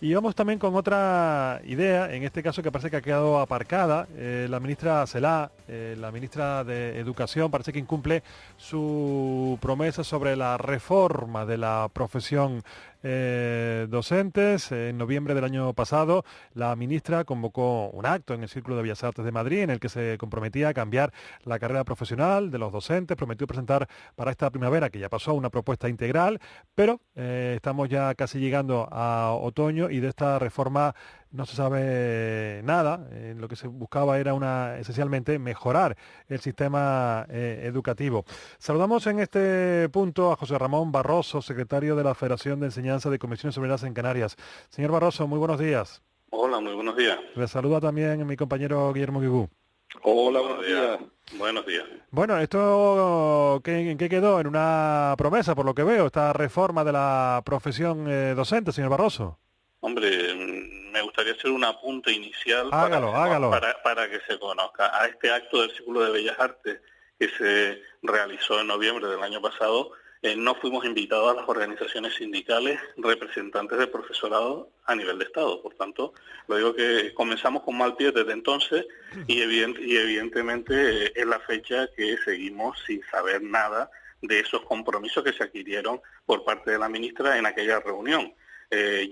Y vamos también con otra idea, en este caso que parece que ha quedado aparcada. La ministra Celaá, la ministra de Educación, parece que incumple su promesa sobre la reforma de la profesión docentes. En noviembre del año pasado, la ministra convocó un acto en el Círculo de Bellas Artes de Madrid en el que se comprometía a cambiar la carrera profesional de los docentes. Prometió presentar para esta primavera, que ya pasó, una propuesta integral, pero estamos ya casi llegando a otoño y de esta reforma no se sabe nada. Lo que se buscaba era esencialmente mejorar el sistema educativo. Saludamos en este punto a José Ramón Barroso, secretario de la Federación de Enseñanza de Comisiones Obreras en Canarias. Señor Barroso, muy buenos días. Hola, muy buenos días. Les saluda también mi compañero Guillermo Guigú. Hola, buenos días. Buenos días. Bueno, ¿esto en qué quedó? En una promesa, por lo que veo, esta reforma de la profesión docente, señor Barroso. Hombre, me gustaría hacer un apunte inicial hágalo. Para que se conozca. A este acto del Círculo de Bellas Artes que se realizó en noviembre del año pasado, no fuimos invitados a las organizaciones sindicales representantes del profesorado a nivel de Estado. Por tanto, lo digo que comenzamos con mal pie desde entonces y evidentemente es la fecha que seguimos sin saber nada de esos compromisos que se adquirieron por parte de la ministra en aquella reunión.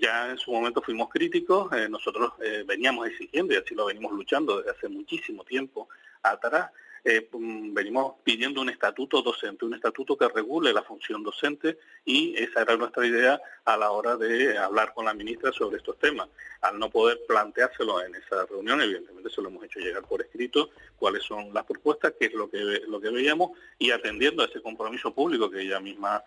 Ya en su momento fuimos críticos, nosotros veníamos exigiendo, y así lo venimos luchando desde hace muchísimo tiempo atrás, venimos pidiendo un estatuto docente, un estatuto que regule la función docente, y esa era nuestra idea a la hora de hablar con la ministra sobre estos temas. Al no poder planteárselo en esa reunión, evidentemente se lo hemos hecho llegar por escrito, cuáles son las propuestas, qué es lo que veíamos, y atendiendo a ese compromiso público que ella misma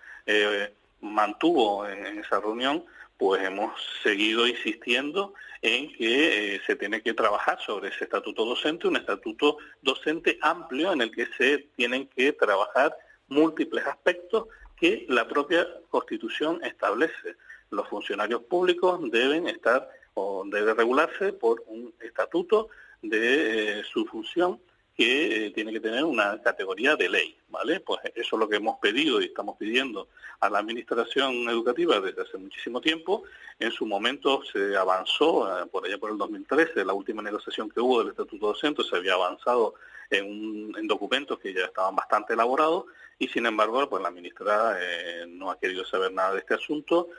mantuvo en esa reunión, pues hemos seguido insistiendo en que se tiene que trabajar sobre ese estatuto docente, un estatuto docente amplio en el que se tienen que trabajar múltiples aspectos que la propia Constitución establece. Los funcionarios públicos deben estar o debe regularse por un estatuto de su función que tiene que tener una categoría de ley, ¿vale? Pues eso es lo que hemos pedido y estamos pidiendo a la Administración Educativa desde hace muchísimo tiempo. En su momento se avanzó, por allá por el 2013, la última negociación que hubo del Estatuto Docente, se había avanzado en documentos que ya estaban bastante elaborados, y sin embargo, pues la ministra no ha querido saber nada de este asunto.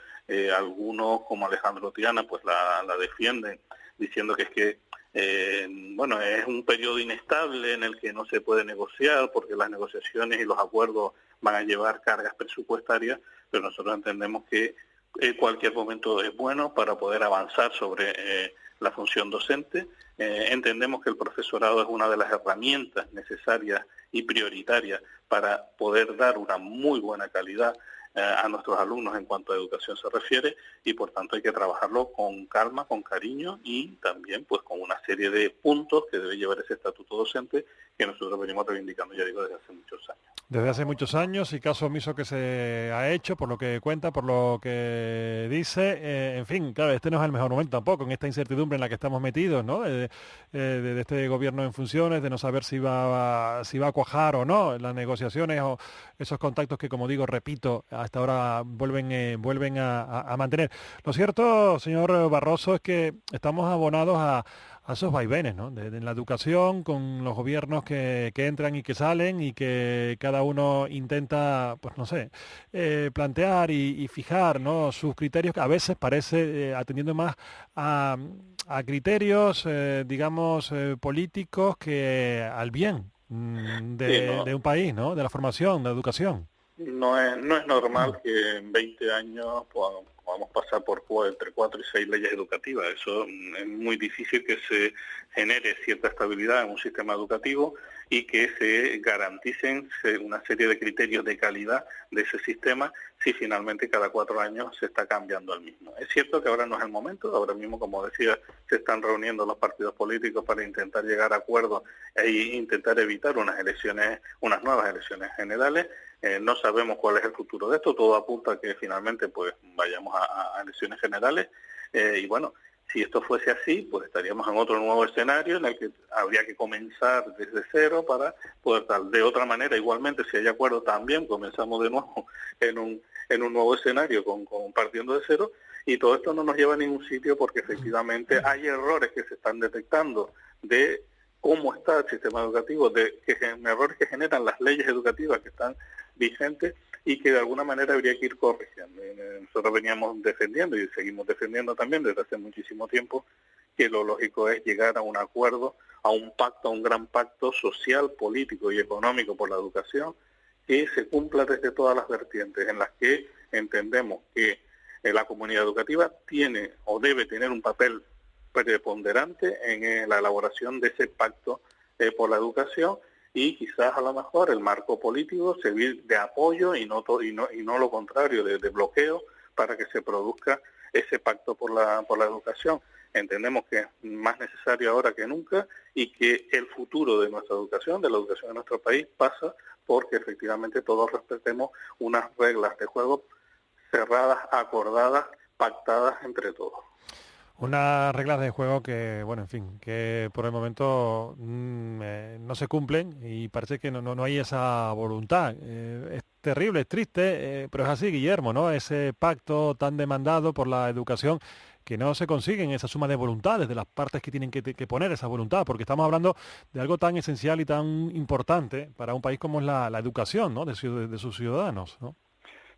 Algunos, como Alejandro Tiana, pues la defienden, diciendo que es que es un periodo inestable en el que no se puede negociar porque las negociaciones y los acuerdos van a llevar cargas presupuestarias, pero nosotros entendemos que cualquier momento es bueno para poder avanzar sobre la función docente. Entendemos que el profesorado es una de las herramientas necesarias y prioritarias para poder dar una muy buena calidad a nuestros alumnos en cuanto a educación se refiere, y por tanto hay que trabajarlo con calma, con cariño, y también pues con una serie de puntos que debe llevar ese estatuto docente que nosotros venimos reivindicando, ya digo, desde hace muchos años. Desde hace muchos años, y caso omiso que se ha hecho, por lo que cuenta, por lo que dice. En fin, claro, este no es el mejor momento tampoco, en esta incertidumbre en la que estamos metidos, ¿no? De este gobierno en funciones, de no saber si va a cuajar o no en las negociaciones, o esos contactos que, como digo, repito, hasta ahora vuelven a mantener. Lo cierto, señor Barroso, es que estamos abonados a esos vaivenes, ¿no? En la educación, con los gobiernos que entran y que salen, y que cada uno intenta, pues no sé, plantear y fijar, ¿no?, sus criterios, que a veces parece atendiendo más a criterios, digamos, políticos, que al bien de un país, ¿no?, de la formación, de la educación. No es normal que en 20 años podamos pasar por entre 4 y 6 leyes educativas. Eso es muy difícil que se genere cierta estabilidad en un sistema educativo y que se garanticen una serie de criterios de calidad de ese sistema si finalmente cada 4 años se está cambiando el mismo. Es cierto que ahora no es el momento, ahora mismo, como decía, se están reuniendo los partidos políticos para intentar llegar a acuerdos e intentar evitar unas nuevas elecciones generales. No sabemos cuál es el futuro de esto, todo apunta a que finalmente pues vayamos a elecciones generales, y bueno, si esto fuese así, pues estaríamos en otro nuevo escenario en el que habría que comenzar desde cero para poder tal. De otra manera, igualmente, si hay acuerdo, también comenzamos de nuevo en un nuevo escenario partiendo de cero, Y todo esto no nos lleva a ningún sitio porque efectivamente hay errores que se están detectando de cómo está el sistema educativo, errores que generan las leyes educativas que están vigentes y que de alguna manera habría que ir corrigiendo. Nosotros veníamos defendiendo y seguimos defendiendo también desde hace muchísimo tiempo que lo lógico es llegar a un acuerdo, a un pacto, a un gran pacto social, político y económico por la educación que se cumpla desde todas las vertientes, en las que entendemos que la comunidad educativa tiene o debe tener un papel preponderante en la elaboración de ese pacto por la educación, y quizás a lo mejor el marco político servir de apoyo y no lo contrario, de bloqueo para que se produzca ese pacto por la educación. Entendemos que es más necesario ahora que nunca y que el futuro de nuestra educación, de la educación de nuestro país, pasa porque efectivamente todos respetemos unas reglas de juego cerradas, acordadas, pactadas entre todos. Unas reglas de juego que, bueno, en fin, que por el momento no se cumplen y parece que no hay esa voluntad. Es terrible, es triste, pero es así, Guillermo, ¿no? Ese pacto tan demandado por la educación, que no se consiguen esa suma de voluntades de las partes que tienen que poner esa voluntad, porque estamos hablando de algo tan esencial y tan importante para un país como es la educación, ¿no? de sus ciudadanos, ¿no?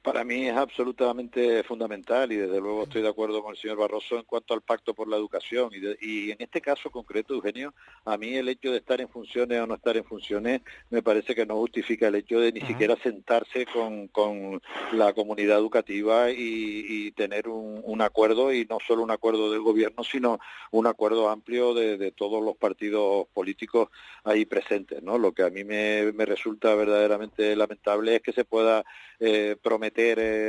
Para mí es absolutamente fundamental y desde luego estoy de acuerdo con el señor Barroso en cuanto al pacto por la educación y en este caso concreto, Eugenio, a mí el hecho de estar en funciones o no estar en funciones me parece que no justifica el hecho de ni siquiera sentarse con la comunidad educativa y tener un acuerdo, y no solo un acuerdo del gobierno, sino un acuerdo amplio de todos los partidos políticos ahí presentes, ¿no? Lo que a mí me resulta verdaderamente lamentable es que se pueda prometer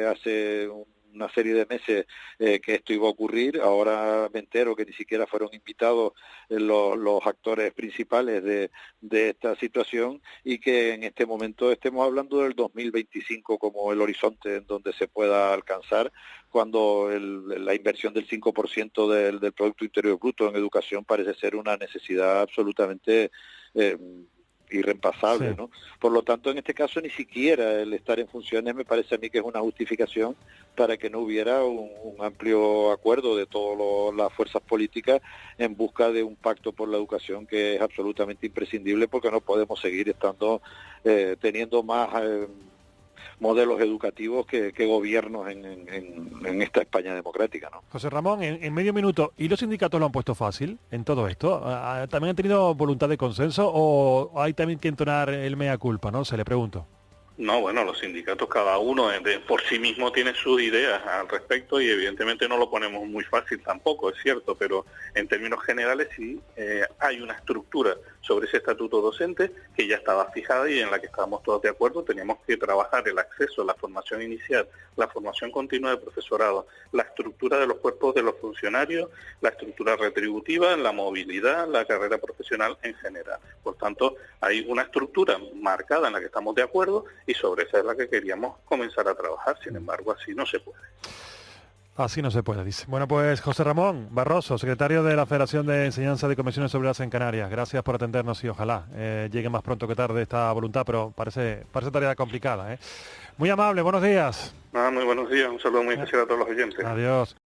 hace una serie de meses que esto iba a ocurrir. Ahora me entero que ni siquiera fueron invitados los actores principales de esta situación y que en este momento estemos hablando del 2025 como el horizonte en donde se pueda alcanzar, cuando la inversión del 5% del Producto Interior Bruto en educación parece ser una necesidad absolutamente irreemplazable, sí, ¿no? Por lo tanto, en este caso, ni siquiera el estar en funciones me parece a mí que es una justificación para que no hubiera un amplio acuerdo de todas las fuerzas políticas en busca de un pacto por la educación que es absolutamente imprescindible, porque no podemos seguir estando teniendo más modelos educativos que gobiernos en esta España democrática, ¿no? José Ramón, en medio minuto, ¿y los sindicatos lo han puesto fácil en todo esto? ¿También han tenido voluntad de consenso o hay también que entonar el mea culpa, no? Se le pregunto. No, bueno, los sindicatos cada uno por sí mismo tiene sus ideas al respecto y evidentemente no lo ponemos muy fácil tampoco, es cierto, pero en términos generales sí hay una estructura sobre ese estatuto docente que ya estaba fijada y en la que estábamos todos de acuerdo. Teníamos que trabajar el acceso, la formación inicial, la formación continua de profesorado, la estructura de los cuerpos de los funcionarios, la estructura retributiva, la movilidad, la carrera profesional en general. Por tanto, hay una estructura marcada en la que estamos de acuerdo y sobre esa es la que queríamos comenzar a trabajar. Sin embargo, así no se puede. Así no se puede, dice. Bueno, pues José Ramón Barroso, secretario de la Federación de Enseñanza de Comisiones Obreras en Canarias, gracias por atendernos y ojalá llegue más pronto que tarde esta voluntad, pero parece tarea complicada, ¿eh? Muy amable, buenos días. Muy buenos días, un saludo muy especial a todos los oyentes. Adiós.